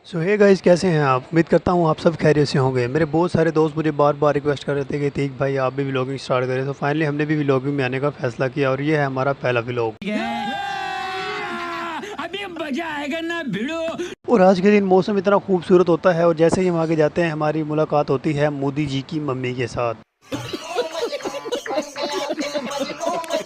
सो hey guys, कैसे हैं आप? उम्मीद करता हूँ आप सब खैरियत से होंगे। मेरे बहुत सारे दोस्त मुझे बार बार रिक्वेस्ट कर रहे थे कि तीक भाई आप भी व्लॉगिंग स्टार्ट करें। तो फाइनली हमने भी व्लॉगिंग में आने का फैसला किया और ये है हमारा पहला व्लॉग। अभी मजा आएगा ना भिड़ो। और आज के दिन मौसम इतना खूबसूरत होता है और जैसे ही हम आगे जाते हैं हमारी मुलाकात होती है मोदी जी की मम्मी के साथ।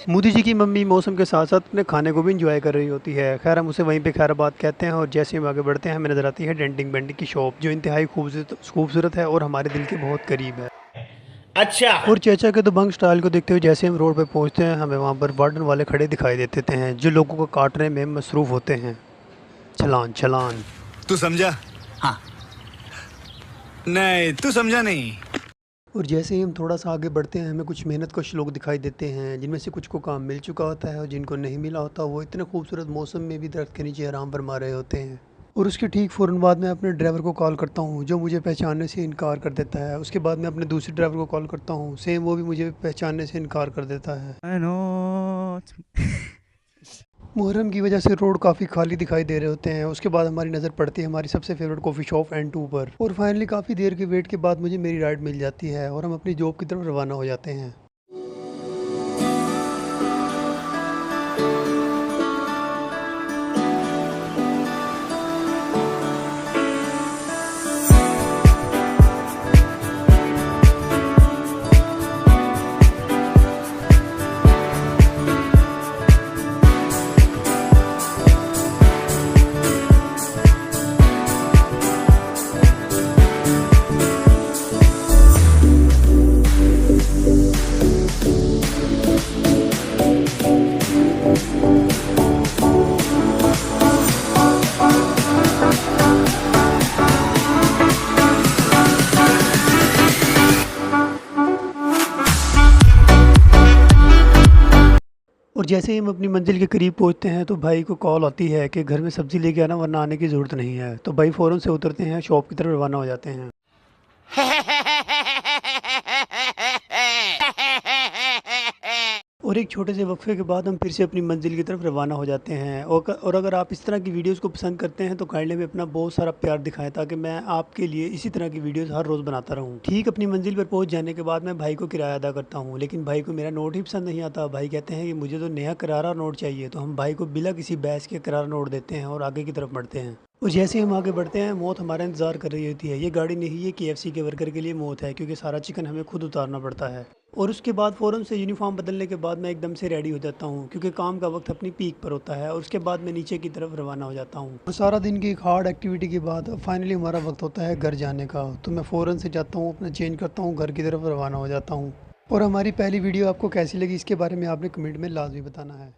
मोदी जी की मम्मी मौसम के साथ साथ अपने खाने को भी इंजॉय कर रही होती है। खैर हम उसे वहीं पे खैराबाद कहते हैं। और जैसे हम आगे बढ़ते हैं हमें नजर आती है डेंटिंग बेंटिंग की शॉप, जो इंतहाई खूबसूरत है और हमारे दिल के बहुत करीब है। अच्छा। और चेचा के दबंग स्टाइल को देखते हुए जैसे हम रोड पे पहुंचते हैं हमें वहां पर वार्डन वाले खड़े दिखाई देते हैं, जो लोगों को काटने में मसरूफ़ होते हैं। चलान चलान। तू समझा? हाँ। नहीं, तू समझा नहीं। और जैसे ही हम थोड़ा सा आगे बढ़ते हैं हमें कुछ मेहनत कश लोग दिखाई देते हैं, जिनमें से कुछ को काम मिल चुका होता है और जिनको नहीं मिला होता वो इतने खूबसूरत मौसम में भी दरख्त के नीचे आराम फरमा रहे होते हैं। और उसके ठीक फ़ौरन बाद मैं अपने ड्राइवर को कॉल करता हूँ, जो मुझे पहचानने से इनकार कर देता है। उसके बाद मैं अपने दूसरे ड्राइवर को कॉल करता हूँ, सेम वो भी मुझे पहचानने से इनकार कर देता है। मुहर्रम की वजह से रोड काफ़ी खाली दिखाई दे रहे होते हैं। उसके बाद हमारी नज़र पड़ती है हमारी सबसे फेवरेट कॉफ़ी शॉप N2 पर। और फाइनली काफ़ी देर के वेट के बाद मुझे मेरी राइड मिल जाती है और हम अपनी जॉब की तरफ रवाना हो जाते हैं। और जैसे ही हम अपनी मंजिल के करीब पहुंचते हैं तो भाई को कॉल आती है कि घर में सब्ज़ी लेके आना वरना आने की ज़रूरत नहीं है। तो भाई फ़ौरन से उतरते हैं, शॉप की तरफ रवाना हो जाते हैं। और एक छोटे से वक्फे के बाद हम फिर से अपनी मंजिल की तरफ रवाना हो जाते हैं। और अगर आप इस तरह की वीडियोस को पसंद करते हैं तो काइंडली में अपना बहुत सारा प्यार दिखाएं, ताकि मैं आपके लिए इसी तरह की वीडियोस हर रोज़ बनाता रहूं। ठीक अपनी मंजिल पर पहुंच जाने के बाद मैं भाई को किराया अदा करता हूं, लेकिन भाई को मेरा नोट ही पसंद नहीं आता। भाई कहते हैं कि मुझे तो नया करारा नोट चाहिए। तो हम भाई को बिना किसी बहस के करारा नोट देते हैं और आगे की तरफ बढ़ते हैं। और जैसे हम आगे बढ़ते हैं मौत हमारा इंतज़ार कर रही होती है। ये गाड़ी नहीं, ये KFC के वर्कर के लिए मौत है, क्योंकि सारा चिकन हमें खुद उतारना पड़ता है। और उसके बाद फ़ौरन से यूनिफॉर्म बदलने के बाद मैं एकदम से रेडी हो जाता हूँ, क्योंकि काम का वक्त अपनी पीक पर होता है। और उसके बाद मैं नीचे की तरफ रवाना हो जाता हूँ। और सारा दिन की एक हार्ड एक्टिविटी के बाद फाइनली हमारा वक्त होता है घर जाने का। तो मैं फ़ौरन से जाता हूँ, अपना चेंज करता हूँ, घर की तरफ रवाना हो जाता हूँ। और हमारी पहली वीडियो आपको कैसी लगी इसके बारे में आपने कमेंट में लाजमी बताना है।